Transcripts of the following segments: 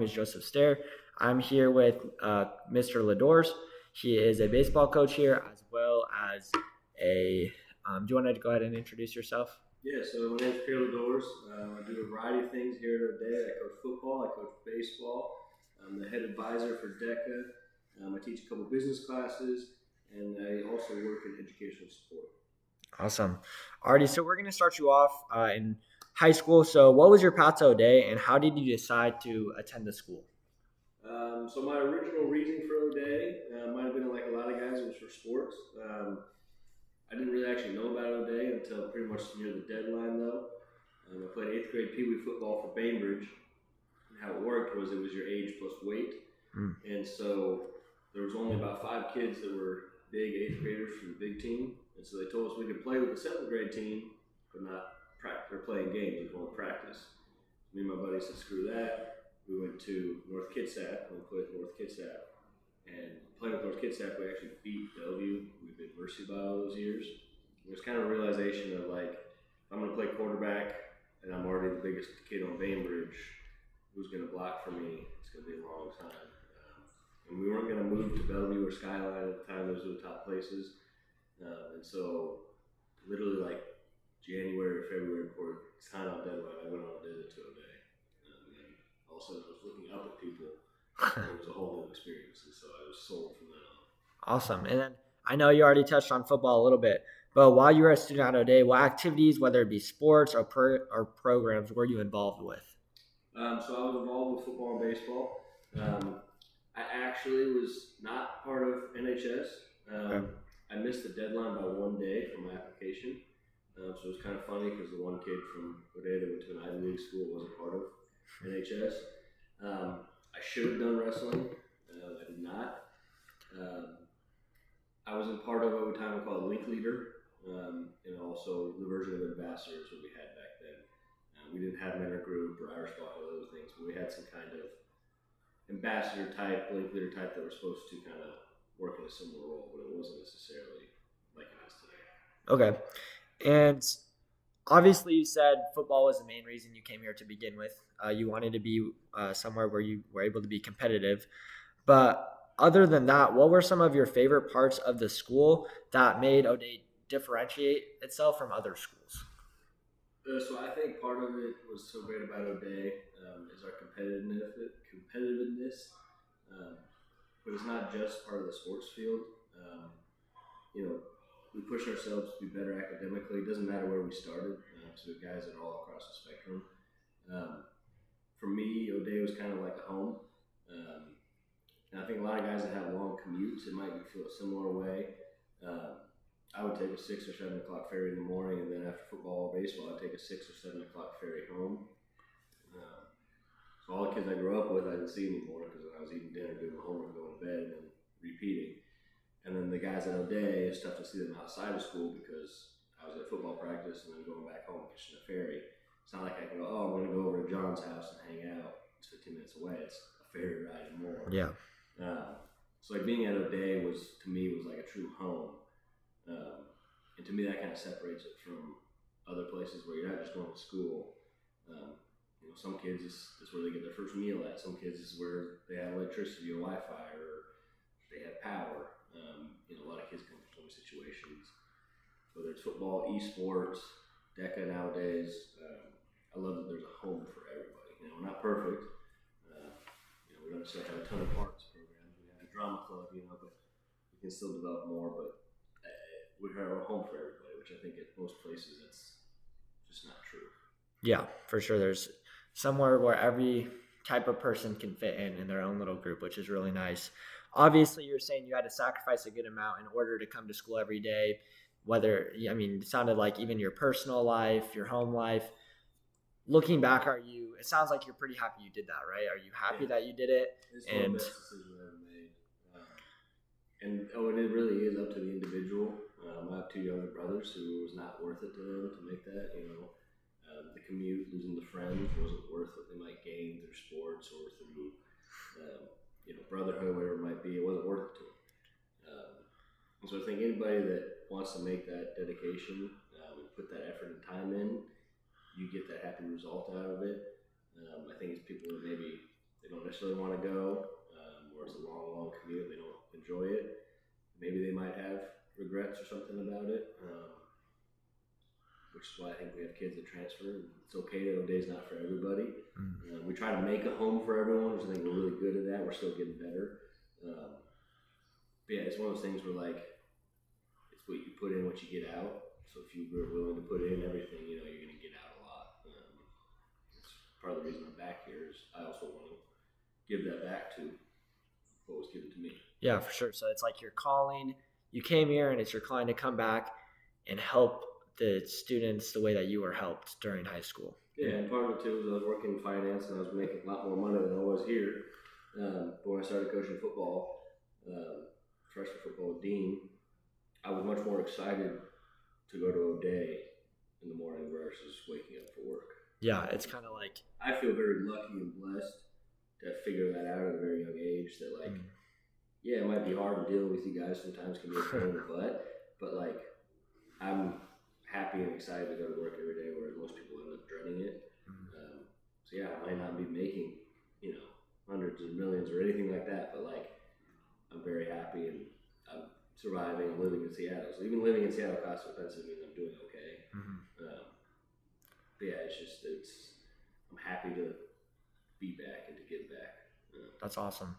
is Joseph Stair. I'm here with Mr. LeDorze. He is a baseball coach here as well as a. Do you want to go ahead and introduce yourself? Yeah, so my name's LeDorze. I do a variety of things here today. I coach football, I coach baseball. I'm the head advisor for DECA. I teach a couple business classes, and I also work in educational support. Awesome. Alrighty, so we're going to start you off in high school. So, what was your path to O'Day, and how did you decide to attend the school? So my original reason for O'Day might have been like a lot of guys, it was for sports. I didn't really actually know about O'Day until pretty much near the deadline, though. I played 8th grade Pee Wee football for Bainbridge, and how it worked was it was your age plus weight, and so there was only about 5 kids that were big 8th graders from the big team, and so they told us we could play with the 7th grade team, but not practice or playing games. We won't practice. Me and my buddy said, screw that. We went to North Kitsap, and we played with North Kitsap. And playing with North Kitsap, we actually beat Bellevue. We've been Mercy by all those years. It was kind of a realization of like, if I'm going to play quarterback and I'm already the biggest kid on Bainbridge, who's going to block for me? It's going to be a long time. And we weren't going to move to Bellevue or Skyline at the time. Those were the top places. And so literally like January or February before sign-out deadline, I went on a visit to O'Day. All of a sudden I was looking up at people. It was a whole new experience, and so I was sold from then on. Awesome. And then I know you already touched on football a little bit, but while you were a student at O'Day, what activities, whether it be sports or programs, were you involved with? So I was involved with football and baseball. I actually was not part of NHS. Okay. I missed the deadline by 1 day for my application. So it was kind of funny because the one kid from O'Day that went to an Ivy League school wasn't part of NHS. I should have done wrestling. I did not. I was in part of what we time called Link Leader, and also the version of Ambassadors that we had back then. We didn't have Mentor Group or Irish Block or those things, but we had some kind of ambassador type, Link Leader type that were supposed to kind of work in a similar role, but it wasn't necessarily like it is today. Okay. And obviously, you said football was the main reason you came here to begin with. You wanted to be somewhere where you were able to be competitive. But other than that, what were some of your favorite parts of the school that made O'Day differentiate itself from other schools? So I think part of it was so great about O'Day is our competitiveness. But it's not just part of the sports field. We push ourselves to be better academically. It doesn't matter where we started. So the guys are all across the spectrum. For me, O'Day was kind of like a home. And I think a lot of guys that have long commutes, it might feel a similar way. I would take a 6 or 7 o'clock ferry in the morning, and then after football or baseball, I'd take a 6 or 7 o'clock ferry home. So all the kids I grew up with, I didn't see anymore because I was eating dinner, doing my homework, going to bed, and then repeating. And then the guys at O'Day, it's tough to see them outside of school because I was at football practice and then going back home and catching a ferry. It's not like I can go, I'm going to go over to John's house and hang out. It's 15 minutes away. It's a ferry ride and more. Yeah. So like being at O'Day was like a true home. And to me, that kind of separates it from other places where you're not just going to school. Some kids, this is where they get their first meal at. Some kids, this is where they have electricity or Wi-Fi or they have power. A lot of kids come from some situations, whether it's football, esports, DECA nowadays. I love that there's a home for everybody. We're not perfect. We don't necessarily have a ton of arts programs. We have a drama club, but we can still develop more. But we have a home for everybody, which I think at most places it's just not true. Yeah, for sure. There's somewhere where every type of person can fit in their own little group, which is really nice. Obviously, you're saying you had to sacrifice a good amount in order to come to school every day. It sounded like even your personal life, your home life. Looking back, it sounds like you're pretty happy you did that, right? Are you happy that you did it? It's one of the best decisions I ever made. And it really is up to the individual. I have 2 younger brothers who it was not worth it to them to make that, the commute, losing the friends wasn't worth what they might gain through sports or through, brotherhood, whatever it might be. It wasn't worth it to them. And so I think anybody that wants to make that dedication and put that effort and time in, you get that happy result out of it. I think it's people that maybe they don't necessarily want to go, or it's a long commute. They don't enjoy it. Maybe they might have regrets or something about it. Which is why I think we have kids that transfer. It's okay that O'Day's not for everybody. We try to make a home for everyone, which I think we're really good at that. We're still getting better. But yeah, it's one of those things where like it's what you put in, what you get out. So if you were willing to put in everything, you're going to get out a lot. It's part of the reason I'm back here is I also want to give that back to what was given to me. Yeah, for sure. So it's like your calling. You came here, and it's your calling to come back and help the students the way that you were helped during high school. Yeah, and part of it too is I was working in finance and I was making a lot more money than I was here. When I started coaching football, freshman football with Dean, I was much more excited to go to O'Day in the morning versus waking up for work. Yeah, it's kind of like I feel very lucky and blessed to figure that out at a very young age. That like, yeah, it might be hard and dealing with you guys sometimes can be a pain in the butt, but like, I'm happy and excited to go to work every day, whereas most people end up dreading it. So yeah, I might not be making hundreds of millions or anything like that, but like, I'm very happy and I'm surviving and living in Seattle. So even living in Seattle costs expensive means I'm doing okay. But yeah, I'm happy to be back and to give back. That's awesome.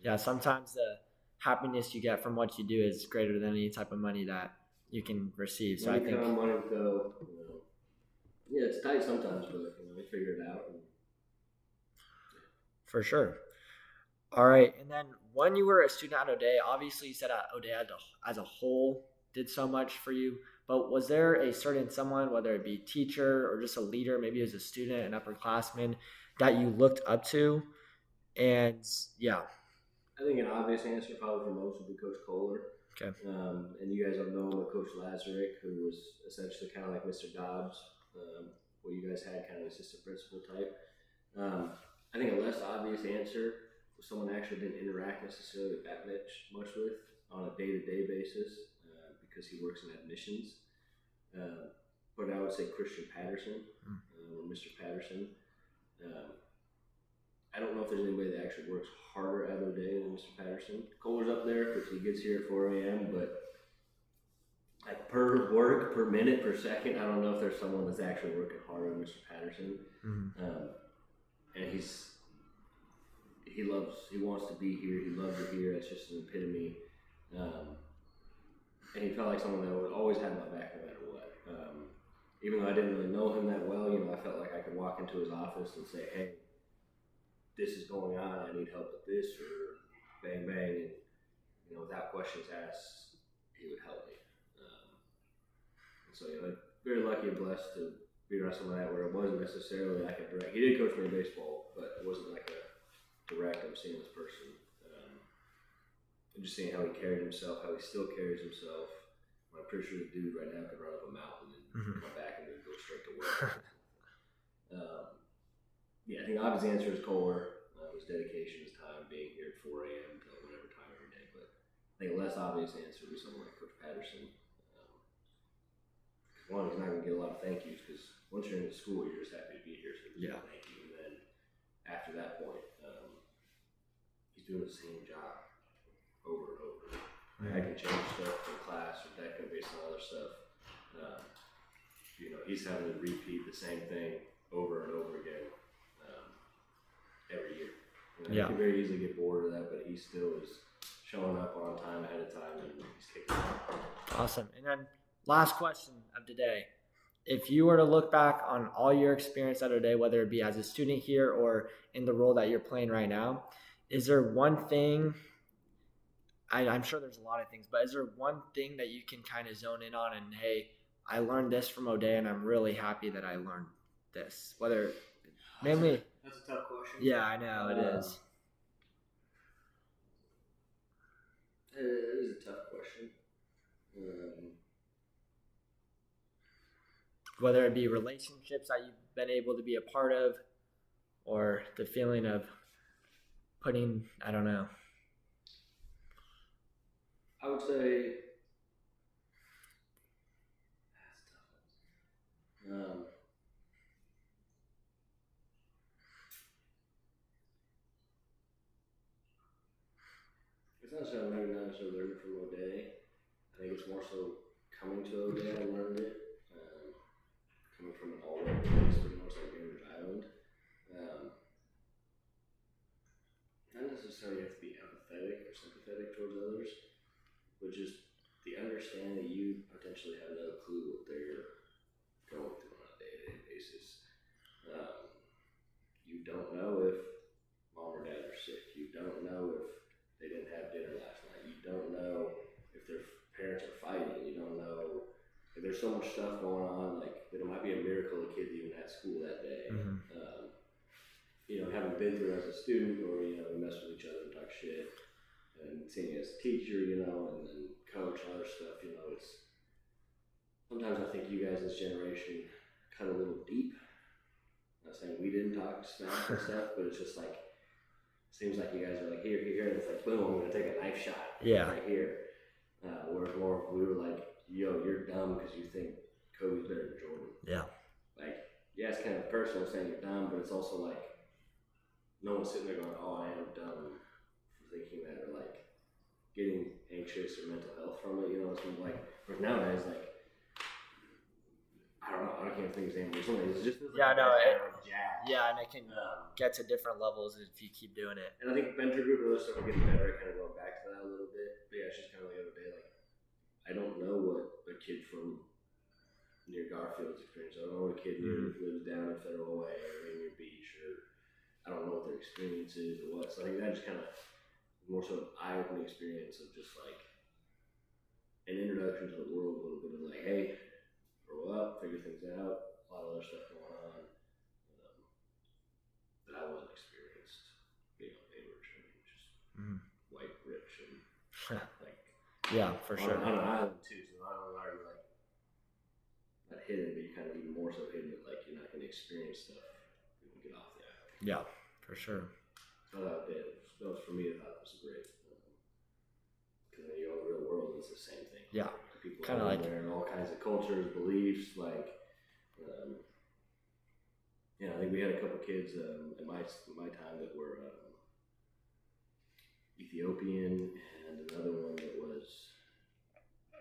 Yeah, sometimes the happiness you get from what you do is greater than any type of money that you can receive. So money I think come, money go. Yeah, it's tight sometimes, but we figure it out. for sure. All right, and then when you were a student at O'Day, obviously you said at O'Day as a whole did so much for you. But was there a certain someone, whether it be teacher or just a leader, maybe as a student, an upperclassman, that you looked up to? And yeah, I think an obvious answer probably for most would be Coach Kohler. okay. And you guys don't know him, but Coach Lazarick, who was essentially kind of like Mr. Dobbs, what you guys had, kind of assistant principal type. I think a less obvious answer was someone I actually didn't interact necessarily that much with on a day-to-day basis because he works in admissions. But I would say Christian Patterson, or Mr. Patterson. I don't know if there's anybody that actually works harder at O'Day than Mr. Patterson. Kohler's up there because he gets here at 4 a.m., but like per work, per minute, per second, I don't know if there's someone that's actually working harder than Mr. Patterson. And he wants to be here. He loves it here. It's just an epitome. And he felt like someone that would always have my back no matter what. Even though I didn't really know him that well, I felt like I could walk into his office and say, "Hey, this is going on. I need help with this," or bang bang, and without questions asked, he would help me. So very lucky and blessed to be around someone like that, where it wasn't necessarily like a direct. He did coach me in baseball, but it wasn't like a direct. I'm seeing this person, and just seeing how he carried himself, how he still carries himself. I'm pretty sure the dude right now could run up a mountain and come back and then go straight to work. Yeah, I think the obvious answer is Kohler. His dedication, his time, being here at 4 a.m. until whatever time every day. But I think a less obvious answer would be someone like Coach Patterson. One, he's not going to get a lot of thank yous because once you're in the school, you're just happy to be here. So thank you. And then after that point, he's doing the same job over and over. I can change stuff in class or DECA based on other stuff. He's having to repeat the same thing over and over again every year. He can very easily get bored of that, but he still is showing up on time ahead of time and he's kicking it. Awesome. And then last question of the day. If you were to look back on all your experience at O'Day, whether it be as a student here or in the role that you're playing right now, is there one thing, I'm sure there's a lot of things, but is there one thing that you can kind of zone in on and, hey, I learned this from O'Day and I'm really happy that I learned this? Whether mainly... That's a tough question. Yeah, I know, it is. It is a tough question. Whether it be relationships that you've been able to be a part of or the feeling of putting, I don't know. I would say that's tough. it's not necessarily maybe not necessarily learning from O'Day. I think it's more so coming to O'Day. I learned it. Coming from an all-white place, pretty much like Bainbridge Island. Um, Not necessarily have to be empathetic or sympathetic towards others, but just the understanding that you potentially have no clue what they're going through on a day-to-day basis. Um, you don't know if mom or dad are sick. You don't know if they didn't have dinner last night. You don't know if their parents are fighting. You don't know. Like, there's so much stuff going on. Like, that it might be a miracle the kid's even at school that day. Having been through it as a student, or we mess with each other and talk shit, and seeing it as a teacher, and then coach and other stuff. It's sometimes I think you guys, this generation, cut a little deep. I'm not saying we didn't talk smack and stuff, but it's just like, seems like you guys are like, here, and it's like, boom, I'm gonna take a knife shot right here. Whereas more we were like, yo, you're dumb because you think Kobe's better than Jordan. Yeah. Like, yeah, it's kind of personal saying you're dumb, but it's also like, no one's sitting there going, oh, I am dumb for thinking that, or like getting anxious or mental health from it. It's like, whereas nowadays, like, I don't know, I can't think of his name. It's just Yeah, like, no, jazz. Yeah, and it can get to different levels if you keep doing it. And I think mentor group and other stuff are getting better at kind of going back to that a little bit. But yeah, it's just kind of like the other day, like, I don't know what a kid from near Garfield's experience. I don't know what a kid lives down in Federal Way or near Beach, or I don't know what their experience is or what. So I think that just kind of more so an eye-opening experience of just like an introduction to the world, a little bit of like, hey, grow up, figure things out, a lot of other stuff going on that I wasn't experienced being on Bainbridge. I mean, just white, rich, and like, yeah, for sure. On an island too, so not only are you like not hidden, but you kind of even more so hidden that like you're not going to experience stuff when you get off the island. Yeah, for sure. So that was for me. I thought it was great because when you go in the real world, it's the same thing. Yeah, people kind of like there, and all kinds of cultures, beliefs. Like, I think we had a couple kids in my time that were Ethiopian, and another one that was, I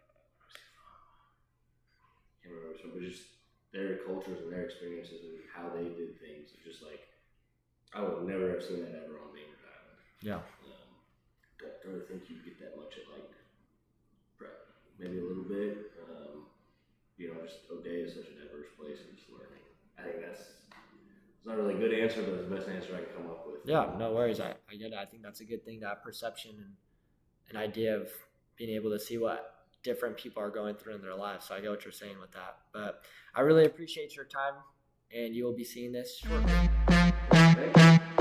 can't remember which one, but just their cultures and their experiences and how they did things. It's just like, I would never have seen that ever on Bainbridge Island. Yeah. Don't really think you get that much at like prep. Maybe a little bit. Just O'Day is such a diverse place and just learning. I think it's not really a good answer, but it's the best answer I can come up with. Yeah, no worries. I get it. I think that's a good thing, that perception and an idea of being able to see what different people are going through in their lives. So I get what you're saying with that. But I really appreciate your time, and you will be seeing this shortly. Thank you.